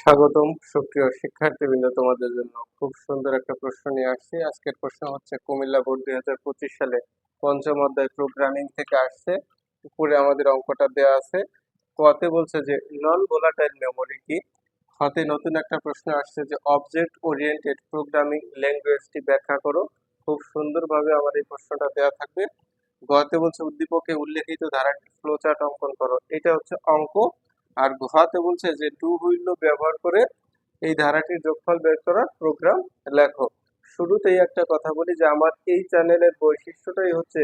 স্বাগতম সুপ্রিয় শিক্ষার্থীবৃন্দ, তোমাদের জন্য খুব সুন্দর একটা প্রশ্ন নিয়ে আসছি। আজকের প্রশ্ন হচ্ছে কুমিল্লা বোর্ড 2025 সালে পঞ্চম অধ্যায় প্রোগ্রামিং থেকে আসছে। উপরে আমাদের অঙ্কটা দেওয়া আছে। কতে বলছে যে নন ভোলাটাইল মেমোরি কি। হতে নতুন একটা প্রশ্ন আসছে যে অবজেক্ট ওরিয়েন্টেড প্রোগ্রামিং ল্যাঙ্গুয়েজটি ব্যাখ্যা করো। খুব সুন্দরভাবে আমার এই প্রশ্নটা দেওয়া থাকবে। গতে বলছে উদ্দীপকে উল্লেখিত ধারাটির ফ্লোচার্ট অঙ্কন করো। এটা হচ্ছে অঙ্ক। আর ঘতে বলছে যে ডু হুইল ব্যবহার করে এই ধারাটির যোগফল বের করার প্রোগ্রাম লেখো। শুরুতেই একটা কথা বলি যে আমার এই চ্যানেলের বৈশিষ্ট্যটাই হচ্ছে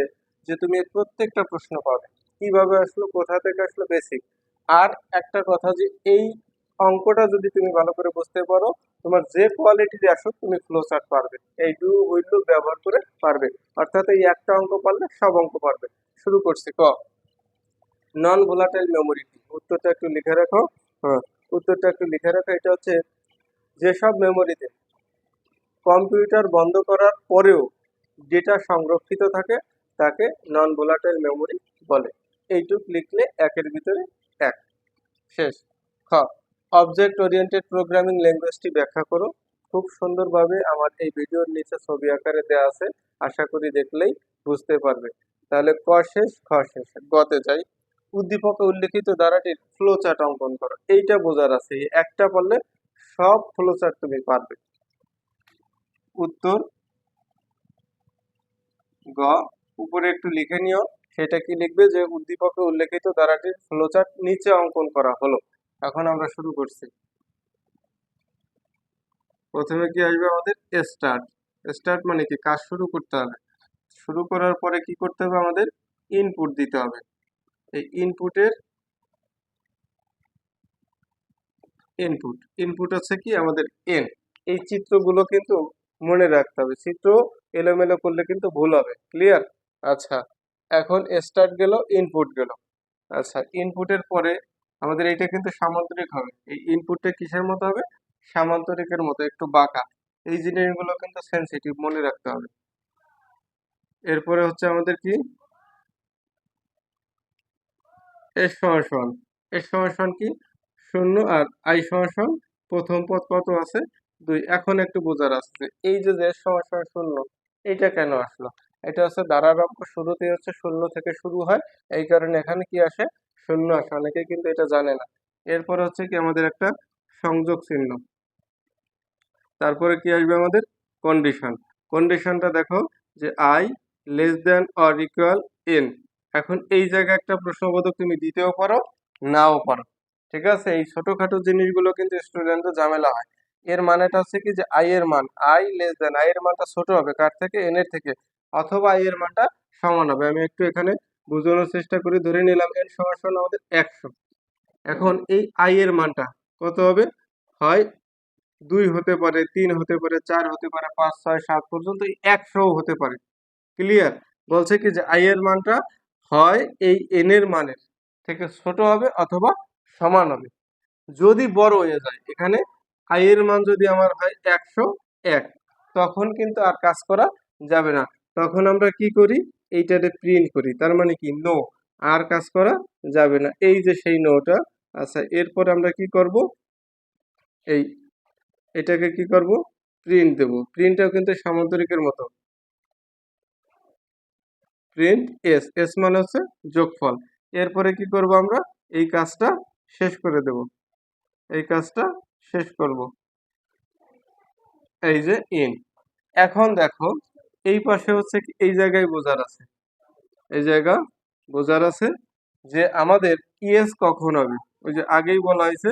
যে তুমি এর প্রত্যেকটা প্রশ্ন পাবে, কিভাবে আসলো, কোথা থেকে আসলো, বেসিক। আর একটা কথা যে এই অঙ্কটা যদি তুমি ভালো করে বুঝতে পারো, তোমার যে কোয়ালিটির আসুক তুমি ফ্লো চার্ট পারবে, এই ডু হুইল ব্যবহার করে পারবে। অর্থাৎ এই একটা অঙ্ক পারলে সব অঙ্ক পারবে। শুরু করছি। নন ভোলাটাইল মেমোরি কি, উত্তরটা একটু লিখে রাখো। হ্যাঁ, উত্তরটা একটু লিখে রাখো। এটা হচ্ছে যেসব মেমোরিতে কম্পিউটার বন্ধ করার পরেও ডেটা সংরক্ষিত থাকে তাকে নন ভোলাটাইল মেমোরি বলে। এইটুক লিখলে একের ভিতরে এক। শেষ। খ, অবজেক্ট ওরিয়েন্টেড প্রোগ্রামিং ল্যাঙ্গুয়েজটি ব্যাখ্যা করো। খুব সুন্দরভাবে আমার এই ভিডিওর নিচে ছবি আকারে দেওয়া আছে, আশা করি দেখলেই বুঝতে পারবে। তাহলে ক শেষ। খ শেষ। গতে যাই। উদ্দীপকে উল্লেখিত ধারাটির ফ্লো চার্ট অঙ্কন করো। এইটা বোঝার আছে, এই একটা বললে সব ফ্লো চার্ট তুমি পারবে। উত্তর গ। উপরে একটু লিখে নিও। সেটা কি লিখবে যে উদ্দীপকে উল্লেখিত ধারাটির ফ্লো চার্ট নিচে অঙ্কন করা হলো। এখন আমরা শুরু করছি। প্রথমে কি আসবে আমাদের স্টার্ট। স্টার্ট মানে কি, কাজ শুরু করতে হবে। শুরু করার পরে কি করতে হবে, আমাদের ইনপুট দিতে হবে। এই ইনপুট ইনপুট হচ্ছে কি আমাদের এন। এই চিত্রগুলো কিন্তু মনে রাখতে হবে, চিত্র এলোমেলো করলে কিন্তু ভুল হবে। ক্লিয়ার? আচ্ছা, এখন স্টার্ট গেল, ইনপুট গেল। আচ্ছা, ইনপুটের পরে আমাদের এটা কিন্তু সামান্তরিক হবে। এই ইনপুটটা কিসের মতো হবে? সামান্তরিকের মতো, একটু বাঁকা। এই জিনিসগুলো কিন্তু সেনসিটিভ, মনে রাখতে হবে। এরপরে হচ্ছে আমাদের কি, এস সমান সমান। এস সমান সমান কি, শূন্য। আর আই সমান সমান প্রথম পদ কত আছে, দুই। এখন একটু বোঝার আছে যে এই যে এস সমান সমান শূন্য, এইটা কেন আসলো। এটা হচ্ছে ধারার অঙ্ক, শুরুতেই হচ্ছে শূন্য থেকে শুরু হয়, এই কারণে এখানে কি আসে, শূন্য আসে। অনেকে কিন্তু এটা জানে না। এরপরে হচ্ছে কি আমাদের একটা সংযোগ চিহ্ন। তারপরে কি আসবে আমাদের কন্ডিশন। কন্ডিশনটা দেখো যে I less than or equal N. এখন এই জায়গায় একটা প্রশ্নবোধক তুমি দিতেও পারো, নাও পারো। ঠিক আছে, এই ছোটখাটো জিনিসগুলো কিন্তু স্টুডেন্টদের ঝামেলা হয়। এর মানেটা হচ্ছে কি যে আই এর মান, আই লেস দেন, আই এর মানটা ছোট হবে কার থেকে, এন এর থেকে। অথবা আই এর মানটা সমান হবে। আমি একটু এখানে বোঝানোর চেষ্টা করি। ধরে নিলাম এন সমান সমান আমাদের 100। এখন এই আই এর মানটা কত হবে, হয় 2 হতে পারে, 3 হতে পারে, 4 হতে পারে, 5, 6, 7 পর্যন্ত 100 হতে পারে। ক্লিয়ার? বলছে কি যে আই এর মানটা হয় এই এন এর মানের থেকে ছোট হবে অথবা সমান হবে। যদি বড় হয়ে যায়, এখানে আই এর মান যদি আমার হয় 101, তখন কিন্তু আর কাজ করা যাবে না। তখন আমরা কি করি, এইটাতে প্রিন্ট করি। তার মানে কি, নো, আর কাজ করা যাবে না। এই যে সেই নোটা। আচ্ছা, এরপর আমরা কি করব, এই এটাকে কি করব, প্রিন্ট দেব। প্রিন্টটাও কিন্তু সামান্তরিকের মতো। প্রিন্ট এস, এস মানে হচ্ছে যোগফল। এরপরে কি করব, আমরা এই কাজটা শেষ করে দেব। এই কাজটা শেষ করব, এই যে ইন। এখন দেখো এই পাশে হচ্ছে কি, এই জায়গায় বোঝার আছে, এই জায়গা বোঝার আছে যে আমাদের ইএস কখন হবে। ওই যে আগেই বলা হয়েছে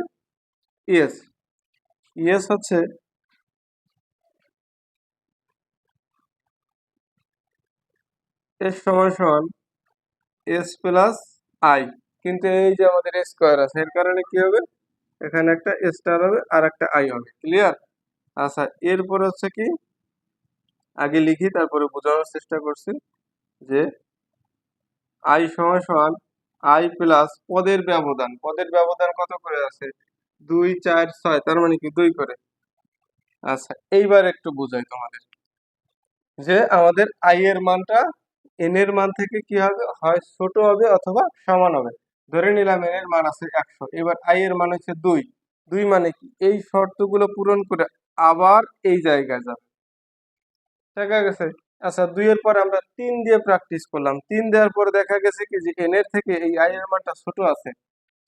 ইএস। ইএস হচ্ছে এস সমান সমান এস প্লাস আই। কিন্তু এই যে আমাদের স্কোয়ার আছে, এর কারণে কি হবে, এখানে একটা স্টার হবে আর একটা আই হবে। ক্লিয়ার? আচ্ছা, এরপরে হচ্ছে কি, আগে লিখি তারপরে বোঝানোর চেষ্টা করছি যে আই সমান সমান আই প্লাস পদের ব্যবধান। পদের ব্যবধান কত করে আছে, 2, 4, 6, তার মানে কি 2 করে। আচ্ছা, এইবার একটু বুঝাই তোমাদের যে আমাদের আই এর মানটা এন এর মান থেকে কি হবে, হয় ছোট হবে অথবা সমান হবে। ধরে নিলাম এন এর মান আছে 100, এবার আই এর মান হচ্ছে 2। 2 মানে কি এই শর্তগুলো পূরণ করে আবার এই জায়গায় যাবে, দেখা গেছে। আচ্ছা 2 এর পর আমরা 3 দিয়ে প্র্যাকটিস করলাম, 3 দেওয়ার পর দেখা গেছে কি যে n এর থেকে এই i এর মানটা ছোট আছে,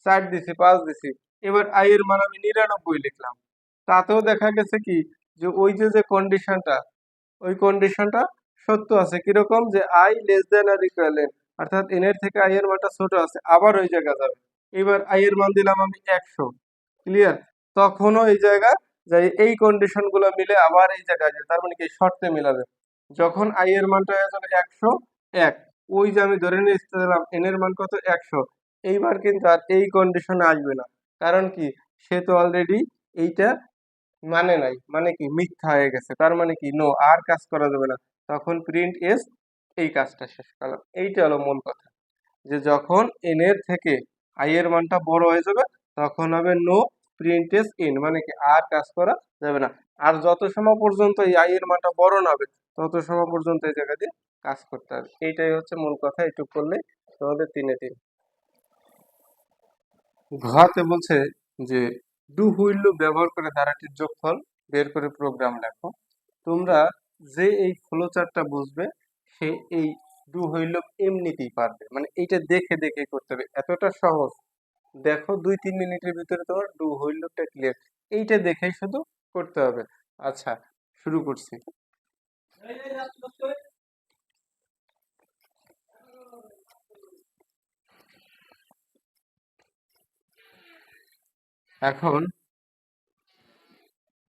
4 দিছি 5 দিছি, এবার i এর মান আমি 99 লিখলাম, তাতেও দেখা গেছে কি যে ওই যে কন্ডিশনটা, ওই কন্ডিশনটা সত্য আছে, কিরকম যে i less than R equal n, অর্থাৎ n এর থেকে i এর মানটা ছোট আছে, আবার ওই জায়গা যাবে। এবার i এর মান দিলাম আমি 100, ক্লিয়ার, তখনও এই জায়গা যাই এই কন্ডিশন গুলো মিলে আবার এই জায়গায় যায়, তার মানে কি শর্তে মিলাবে। যখন i এর মানটা হয়ে যাবে 101, ওই যে আমি ধরে নিয়েছিলাম n এর মান কত 100, এইবার কিন্তু আর এই কন্ডিশনে আসবে না, কারণ কি সে তো অলরেডি এইটা মানে নাই, মানে কি মিথ্যা হয়ে গেছে, তার মানে কি নো, আর কাজ করা যাবে না, তখন প্রিন্ট এস এই কাজটা শেষ করলাম। এইটা হলো মূল কথা, যে যখন n এর থেকে i এর মানটা বড় হয়ে যাবে তখন হবে নো প্রিন্ট এস ইন, মানে কি আর কাজ করা যাবে না। আর যত সময় পর্যন্ত এই i এর মানটা বড় না হবে তত সময় পর্যন্ত এই জায়গা দিয়ে কাজ করতে হবে। এইটাই হচ্ছে মূল কথা, এইটুকু করলে তোমাদের 3-এ 3। ঘতে বলছে যে ডু হুইল লুপ ব্যবহার করে ধারাটির যোগফল বের করে প্রোগ্রাম লেখো। তোমরা যে এই ফ্লো চার্টটা বুঝবে সে এই ডু হুইল লুপ এমনিতেই পারবে, মানে এইটা দেখে দেখে করতে হবে, এতটা সহজ। দেখো 2-3 মিনিটের ভিতরে তোমার ডু হুইল লুপটা ক্লিয়ার, এইটা দেখেই শুধু করতে হবে। আচ্ছা শুরু করছি। এখন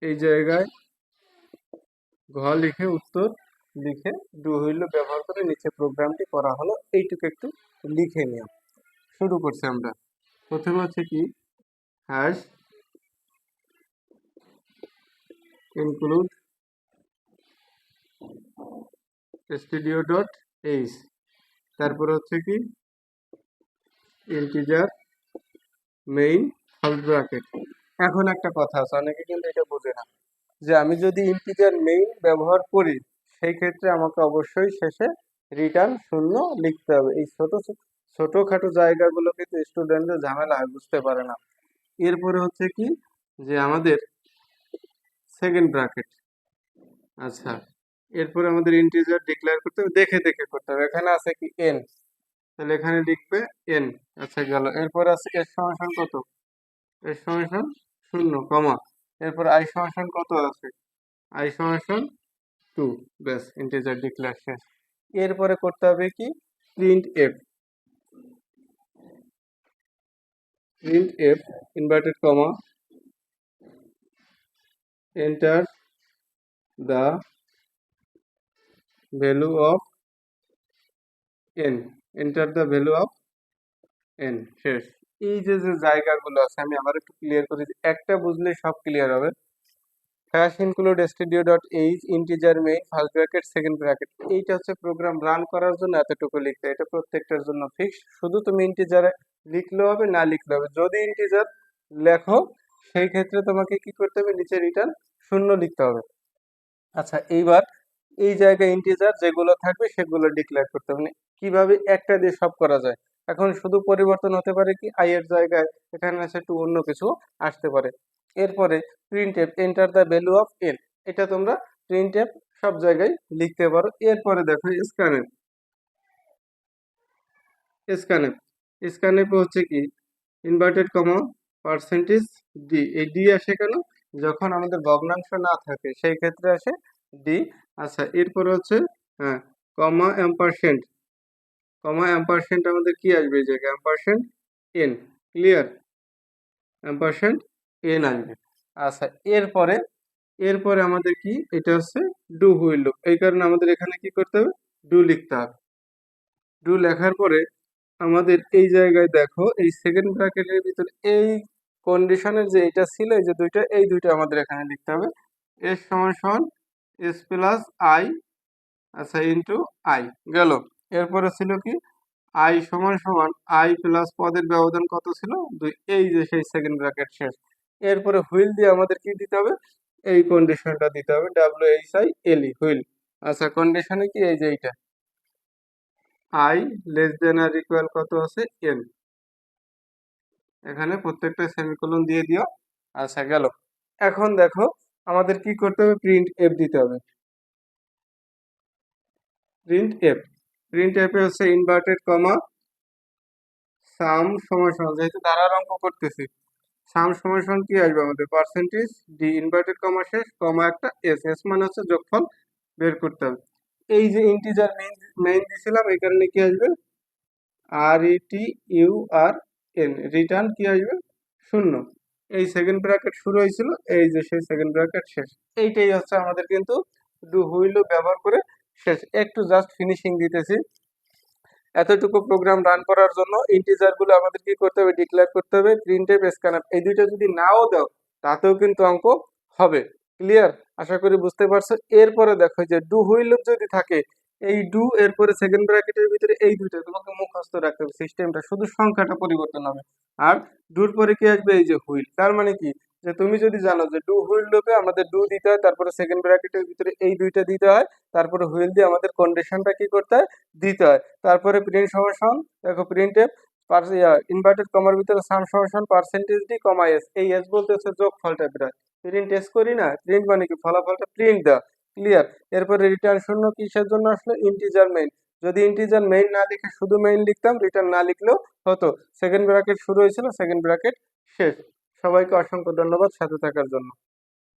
এই জায়গায় ঘ লিখে উত্তর লিখে ডু হুইল লুপ ব্যবহার করে নিচে প্রোগ্রামটি করা হলো, এইটুকু একটু লিখে নিও। শুরু করছি আমরা। প্রথমে হচ্ছে কি hash include studio dot H, তারপর হচ্ছে কি ইন্টিজার মেইন ফার্স্ট ব্র্যাকেট। এখন একটা কথা আছে, অনেকে কিন্তু এটা বোঝে না, যে আমি যদি ইন্টিজার মেইন ব্যবহার করি সেই ক্ষেত্রে আমাকে অবশ্যই শেষে রিটার্ন 0 লিখতে হবে। এই ছোটখাটো জায়গাগুলো কিন্তু স্টুডেন্টদের ঝামেলা হয়, বুঝতে পারে না। এরপরে হচ্ছে কি যে আমাদের সেকেন্ড ব্র্যাকেট। আচ্ছা এরপরে আমাদের ইন্টিজার ডিক্লেয়ার করতে হবে, দেখে দেখে করতে হবে। এখানে আছে কি এন, তাহলে এখানে লিখবে এন। আচ্ছা গেল। এরপর আছে এর সমান কত, এর সমান 0 কমা, এরপর আই সমান কত আছে, আই সমান 2, ব্যাস ইন্টিজার ডিক্লেয়ার শেষ। এরপরে করতে হবে কি print F, print F inverted comma enter the value of N, enter the value of N, শেষ। এই যে যে জায়গাগুলো আছে আমি আবার একটু ক্লিয়ার করে দিই, একটা বুঝলে সব ক্লিয়ার হবে। Hash include studio dot H integer main first bracket second bracket, এইটা হচ্ছে প্রোগ্রাম রান করার জন্য এতটুকু লিখতে হয়, এটা প্রত্যেকটার জন্য ফিক্স। শুধু তুমি ইন্টিজারে লিখলেও হবে না লিখলেও হবে, যদি ইন্টিজার লেখো সেই ক্ষেত্রে তোমাকে কি করতে হবে নিচে রিটার্ন 0 লিখতে হবে। আচ্ছা এইবার এই জায়গায় ইন্টিজার যেগুলো থাকবে সেগুলো ডিক্লেয়ার করতে হবে, মানে কিভাবে একটা দিয়ে সব করা যায়। এখন শুধু পরিবর্তন হতে পারে কি আই এর জায়গায় এখানে আছে একটু অন্য কিছু আসতে পারে। এরপরে print F enter the value of N, এটা তোমরা প্রিন্ট এফ সব জায়গায় লিখতে পারো। এরপরে দেখো স্ক্যানএফ, স্ক্যানএফ স্ক্যানএফ হচ্ছে কি ইনভার্টেড কমা পার্সেন্টেজ ডি, এই ডি আসে কেন, যখন আমাদের ভগ্নাংশ না থাকে সেই ক্ষেত্রে আসে ডি। আচ্ছা এরপর হচ্ছে হ্যাঁ কমা অ্যাম্পারসেন্ট, কমা অ্যাম্পারসেন্ট আমাদের কি আসবে এই জায়গায় ampersand N, clear, ampersand N আসবে। আচ্ছা এরপরে এরপরে আমাদের কি এটা হচ্ছে ডু হুইল লুপ, এই কারণে আমাদের এখানে কি করতে হবে ডু লিখতে হবে। ডু লেখার পরে আমাদের এই জায়গায় দেখো এই সেকেন্ড ব্র্যাকেটের ভিতরে এই কন্ডিশনের যে এটা ছিল এই যে দুইটা, এই দুইটা আমাদের এখানে লিখতে হবে। এস সমান সমান এস প্লাস আই, আচ্ছা ইন্টু আই গেল। এরপরে ছিল কি আই সমান সমান আই প্লাস পদের ব্যবধান কত ছিল 2, এই যে সেই সেকেন্ড ব্র্যাকেট শেষ। এরপরে হুইল দিয়ে আমাদের কি দিতে হবে এই কন্ডিশনটা দিতে হবে, W H I L E while. আচ্ছা কন্ডিশনে কি এই যে এইটা i less than R equal কত আছে এন, এখানে প্রত্যেকটা সেমিকোলন দিয়ে দিও। আচ্ছা গেল। এখন দেখো আমাদের কি করতে হবে, প্রিন্ট এফ দিতে হবে। প্রিন্ট এফ, প্রিন্ট এফ এ হচ্ছে ইনভার্টেড কমা সাম সমান সমান, যেহেতু ধারার অঙ্ক করতেছি, সাম সমান সমান কি আসবে আমাদের, পার্সেন্টেজ ডি ইনভার্টেড কমা শেষ কমা একটা এস, এস মানে হচ্ছে যোগফল বের করতে হবে। এই যে ইন্টিজার মেইন মেইন দিছিলাম, এই কারণে কি আসবে, আর E T U R N, return কি আসবে, শূন্য। এই সেকেন্ড ব্র্যাকেট শুরু হয়েছিল, এই যে সেই সেকেন্ড ব্র্যাকেট শেষ। এইটাই হচ্ছে আমাদের কিন্তু ডু হুইল ব্যবহার করে শেষ। একটু জাস্ট ফিনিশিং দিতেছি। এতটুকু প্রোগ্রাম রান করার জন্য ইন্টিজার গুলো আমাদের কি করতে হবে, ডিক্লেয়ার করতে হবে প্রিন্টএফ স্ক্যানআপ। এই দুইটা যদি নাও দাও তাতেও কিন্তু অঙ্ক হবে। ক্লিয়ার? আশা করি বুঝতে পারছো। এরপরে দেখো যে ডু হুইল যদি থাকে, এই ডু এরপরে সেকেন্ড ব্র্যাকেটের ভিতরে এই দুইটা তোমাকে মুখস্থ রাখতে হবে, সিস্টেমটা শুধু সংখ্যাটা পরিবর্তন হবে। আর ডুর পরে কি আসবে, এই যে হুইল। তার মানে কি, যে তুমি যদি জানো যে ডু হুইল লুপে আমাদের ডু দিতে হয়, তারপরে সেকেন্ড ব্র্যাকেটের ভিতরে এই দুইটা দিতে হয়, তারপরে হুইল দিয়ে আমাদের কন্ডিশনটা কি করতে হয়, দিতে হয়। তারপরে প্রিন্ট সমান, দেখো প্রিন্ট এফ ইনভার্টেড কমার ভিতরে সাম সমান পার্সেন্টেজ ডি কমা এস, এই এস বলতে হচ্ছে যোগফলটা প্রায়। প্রিন্ট এস করি না, প্রিন্ট মানে কি, ফলাফলটা প্রিন্ট দেওয়া। ক্লিয়ার? এরপরে রিটার্ন শূন্য কিসের জন্য আসলে, ইন্টিজার মেইন। যদি ইন্টিজার মেইন না লিখে শুধু মেইন লিখতাম, রিটার্ন না লিখলেও হতো। সেকেন্ড ব্র্যাকেট শুরু হয়েছিল, সেকেন্ড ব্র্যাকেট শেষ। সবাইকে অসংখ্য ধন্যবাদ সাথে থাকার জন্য।